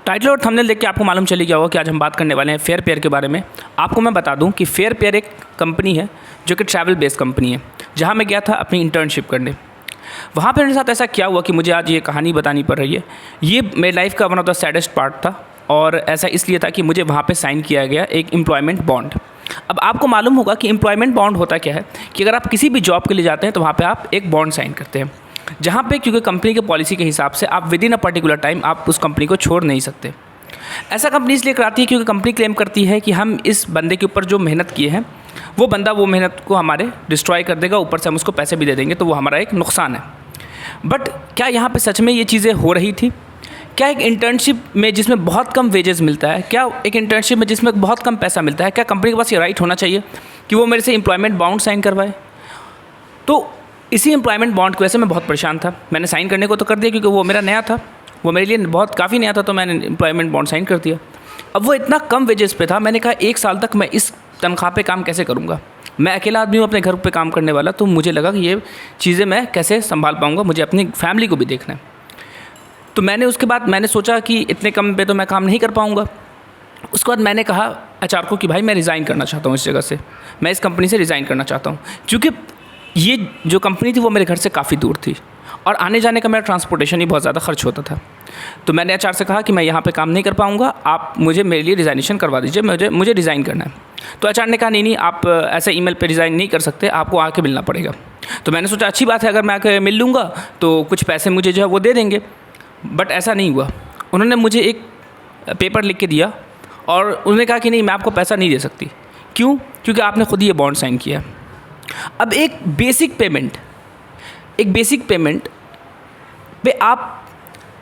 Title और thumbnail देख के आपको मालूम चली गया होगा कि आज हम बात करने वाले हैं फेयर पेयर के बारे में। आपको मैं बता दूं कि फेयर पेयर एक कंपनी है जो कि ट्रैवल बेस्ड कंपनी है, जहां मैं गया था अपनी इंटर्नशिप करने। वहाँ पे मेरे साथ ऐसा क्या हुआ कि मुझे आज ये कहानी बतानी पड़ रही है। ये मेरी लाइफ का one of the saddest part था, और ऐसा इसलिए था कि मुझे वहाँ पे साइन किया गया एक एम्प्लॉयमेंट बॉन्ड। अब आपको मालूम होगा कि एम्प्लॉयमेंट बॉन्ड होता क्या है कि अगर आप किसी भी जॉब के लिए जाते हैं तो वहाँ पे आप एक बॉन्ड साइन करते हैं, जहाँ पे क्योंकि कंपनी के पॉलिसी के हिसाब से आप with in a particular time आप उस कंपनी को छोड़ नहीं सकते। ऐसा कंपनी इसलिए कराती है क्योंकि कंपनी क्लेम करती है कि हम इस बंदे के ऊपर जो मेहनत किए हैं वो बंदा वो मेहनत को हमारे डिस्ट्रॉय कर देगा, ऊपर से हम उसको पैसे भी दे देंगे, तो वो हमारा एक नुकसान है। बट क्या यहाँ पे सच में ये चीज़ें हो रही थी? क्या एक इंटर्नशिप में जिसमें बहुत कम वेजेस मिलता है, क्या एक इंटर्नशिप में जिसमें बहुत कम पैसा मिलता है, क्या कंपनी के पास ये राइट होना चाहिए कि वो मेरे से एम्प्लॉयमेंट बॉन्ड साइन करवाए? तो इसी एम्प्लॉयमेंट बॉन्ड की वजह से मैं बहुत परेशान था। मैंने साइन करने को तो कर दिया क्योंकि वो मेरा नया था, वो मेरे लिए बहुत काफ़ी नया था, तो मैंने एम्प्लॉयमेंट बॉन्ड साइन कर दिया। अब वो इतना कम वेजेस पे था, मैंने कहा 1 साल तक मैं इस तनख्वाह पे काम कैसे करूँगा? मैं अकेला आदमी हूँ अपने घर पे काम करने वाला, तो मुझे लगा कि ये चीज़ें मैं कैसे संभाल पाऊँगा, मुझे अपनी फैमिली को भी देखना है। तो उसके बाद मैंने सोचा कि इतने कम पे तो मैं काम नहीं कर पाऊँगा। उसके बाद मैंने कहा एचआर को कि भाई मैं रिज़ाइन करना चाहता हूँ इस जगह से, मैं इस कंपनी से रिज़ाइन करना चाहता हूँ, क्योंकि ये जो कंपनी थी वो मेरे घर से काफ़ी दूर थी और आने जाने का मेरा ट्रांसपोर्टेशन ही बहुत ज़्यादा खर्च होता था। तो मैंने एचआर से कहा कि मैं यहाँ पे काम नहीं कर पाऊँगा, आप मुझे मेरे लिए रिज़ाइनेशन करवा दीजिए, मुझे रिज़ाइन करना है। तो एचआर ने कहा नहीं, आप ऐसे ईमेल पे रिज़ाइन नहीं कर सकते, आपको आके मिलना पड़ेगा। तो मैंने सोचा अच्छी बात है, अगर मैं आके मिल लूँगा तो कुछ पैसे मुझे जो है वो दे देंगे। बट ऐसा नहीं हुआ। उन्होंने मुझे एक पेपर लिख के दिया और उन्होंने कहा कि नहीं, मैं आपको पैसा नहीं दे सकती। क्यों? क्योंकि आपने खुद ही ये बॉन्ड साइन किया। अब एक बेसिक पेमेंट पे आप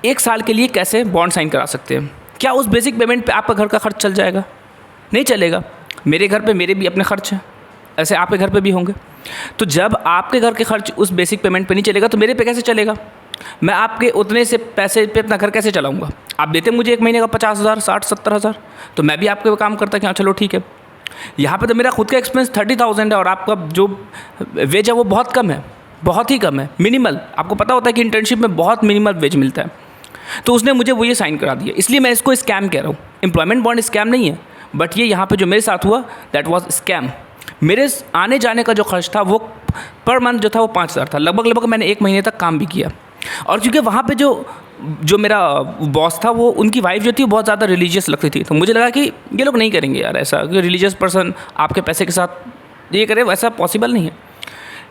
1 साल के लिए कैसे बॉन्ड साइन करा सकते हैं? क्या उस बेसिक पेमेंट पे आपका घर का खर्च चल जाएगा? नहीं चलेगा। मेरे घर पे मेरे भी अपने खर्च हैं, ऐसे आपके घर पे भी होंगे। तो जब आपके घर के खर्च उस बेसिक पेमेंट पे नहीं चलेगा तो मेरे पे कैसे चलेगा? मैं आपके उतने से पैसे पे अपना घर कैसे चलाऊँगा? आप देते मुझे 1 महीने का 50,000, 60-70,000, तो मैं भी आपके काम करता कि हाँ चलो ठीक है। यहाँ पे तो मेरा खुद का एक्सपेंस 30,000 है और आपका जो वेज है वो बहुत कम है, बहुत ही कम है, मिनिमल। आपको पता होता है कि इंटर्नशिप में बहुत मिनिमल वेज मिलता है। तो उसने मुझे वो ये साइन करा दिया, इसलिए मैं इसको स्कैम कह रहा हूँ। एम्प्लॉयमेंट बॉन्ड स्कैम नहीं है, बट ये यहाँ पे जो मेरे साथ हुआ दैट वाज स्कैम। मेरे आने जाने का जो खर्च था वो पर मंथ जो था वो 5,000 था। लगभग मैंने 1 महीने तक काम भी किया। और क्योंकि वहाँ पे जो मेरा बॉस था वो, उनकी वाइफ जो थी वो बहुत ज़्यादा रिलीजियस लगती थी, तो मुझे लगा कि ये लोग नहीं करेंगे यार ऐसा, कि रिलीजियस पर्सन आपके पैसे के साथ ये करे, वैसा पॉसिबल नहीं है।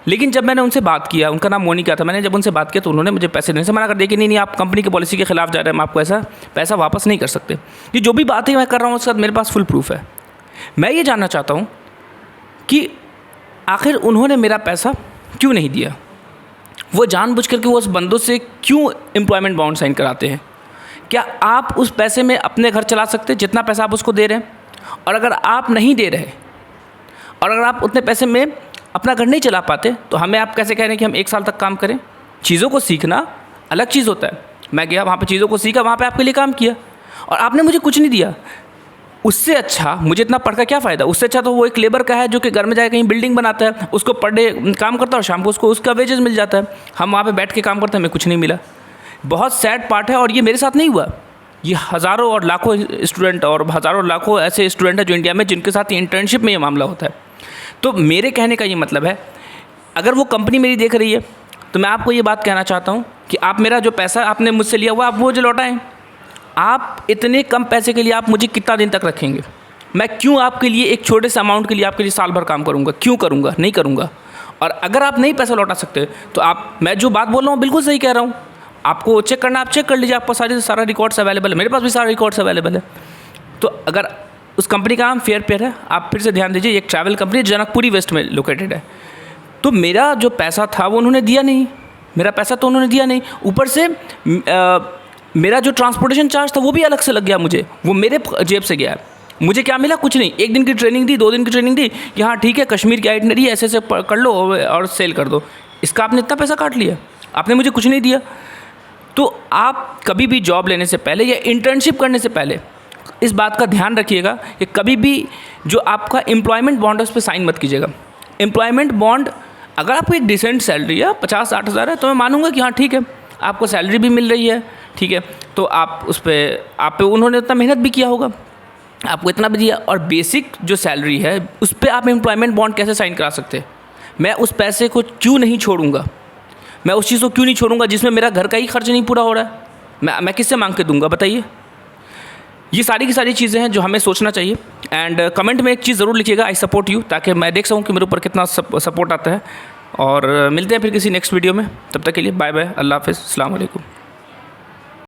लेकिन जब मैंने उनसे बात किया, उनका नाम मोनिका था, मैंने जब उनसे बात किया तो उन्होंने मुझे पैसे देने से मना कर दिया कि नहीं, आप कंपनी की पॉलिसी के खिलाफ जा रहे हैं, हम आपको ऐसा पैसा वापस नहीं कर सकते। ये जो भी बात है मैं कर रहा हूँ उसके साथ मेरे पास फुल प्रूफ है। मैं ये जानना चाहता हूँ कि आखिर उन्होंने मेरा पैसा क्यों नहीं दिया? वो जानबूझ करके वो उस बंदों से क्यों एम्प्लॉयमेंट बॉन्ड साइन कराते हैं? क्या आप उस पैसे में अपने घर चला सकते जितना पैसा आप उसको दे रहे हैं? और अगर आप नहीं दे रहे और अगर आप उतने पैसे में अपना घर नहीं चला पाते तो हमें आप कैसे कह रहे हैं कि हम 1 साल तक काम करें? चीज़ों को सीखना अलग चीज़ होता है। मैं गया वहाँ पे, चीज़ों को सीखा, वहाँ पे आपके लिए काम किया और आपने मुझे कुछ नहीं दिया। उससे अच्छा मुझे इतना पढ़ का क्या फ़ायदा? उससे अच्छा तो वो एक लेबर का है जो कि घर में जाकर कहीं बिल्डिंग बनाता है, उसको पर डे काम करता है और शाम को उसको उसका वेजेस मिल जाता है। हम वहाँ पे बैठ के काम करते हैं, हमें कुछ नहीं मिला। बहुत सैड पार्ट है। और ये मेरे साथ नहीं हुआ, ये हज़ारों और लाखों स्टूडेंट और हज़ारों लाखों ऐसे स्टूडेंट हैं जो इंडिया में, जिनके साथ इंटर्नशिप में ये मामला होता है। तो मेरे कहने का ये मतलब है, अगर वो कंपनी मेरी देख रही है तो मैं आपको ये बात कहना चाहता हूँ कि आप मेरा जो पैसा आपने मुझसे लिया हुआ, आप वो जो लौटाएँ। आप इतने कम पैसे के लिए आप मुझे कितना दिन तक रखेंगे? मैं क्यों आपके लिए एक छोटे से अमाउंट के लिए आपके लिए साल भर काम करूँगा? क्यों करूँगा? नहीं करूँगा। और अगर आप नहीं पैसा लौटा सकते तो मैं जो बात बोल रहा हूँ बिल्कुल सही कह रहा हूँ। आपको चेक करना, आप चेक कर लीजिए, आपको सारा रिकॉर्ड्स अवेलेबल है, मेरे पास भी सारा रिकॉर्ड्स अवेलेबल है। तो अगर उस कंपनी का नाम फेयर पेयर है, आप फिर से ध्यान दीजिए, एक ट्रैवल कंपनी जनकपुरी वेस्ट में लोकेटेड है। तो मेरा जो पैसा था वो उन्होंने दिया नहीं, मेरा पैसा तो उन्होंने दिया नहीं। ऊपर से मेरा जो ट्रांसपोर्टेशन चार्ज था वो भी अलग से लग गया मुझे, वो मेरे जेब से गया। मुझे क्या मिला? कुछ नहीं। 1 दिन की ट्रेनिंग दी, 2 दिन की ट्रेनिंग दी कि हाँ ठीक है, कश्मीर की आइटनरी ऐसे कर लो और सेल कर दो। इसका आपने इतना पैसा काट लिया, आपने मुझे कुछ नहीं दिया। तो आप कभी भी जॉब लेने से पहले या इंटर्नशिप करने से पहले इस बात का ध्यान रखिएगा कि कभी भी जो आपका एम्प्लॉयमेंट बॉन्ड है उस पर साइन मत कीजिएगा। एम्प्लॉयमेंट बॉन्ड, अगर आपको एक डिसेंट सैलरी है, 50-60 हज़ार है, तो मैं मानूंगा कि हाँ ठीक है, आपको सैलरी भी मिल रही है, ठीक है, तो आप उस पर उन्होंने उतना मेहनत भी किया होगा, आपको इतना भी दिया, और बेसिक जो सैलरी है उस पर आप एम्प्लॉयमेंट बॉन्ड कैसे साइन करा सकते हैं? मैं उस पैसे को क्यों नहीं छोड़ूंगा? मैं उस चीज़ को क्यों नहीं छोड़ूंगा जिसमें मेरा घर का ही खर्च नहीं पूरा हो रहा है? मैं किससे मांग के दूंगा बताइए? ये सारी की सारी चीज़ें हैं जो हमें सोचना चाहिए। एंड कमेंट में एक चीज़ ज़रूर लिखिएगा, आई सपोर्ट यू, ताकि मैं देख सकूँ कि मेरे ऊपर कितना सपोर्ट आता है। और मिलते हैं फिर किसी नेक्स्ट वीडियो में, तब तक के लिए बाय बाय, अल्लाह हाफ़िज़, अस्सलाम वालेकुम।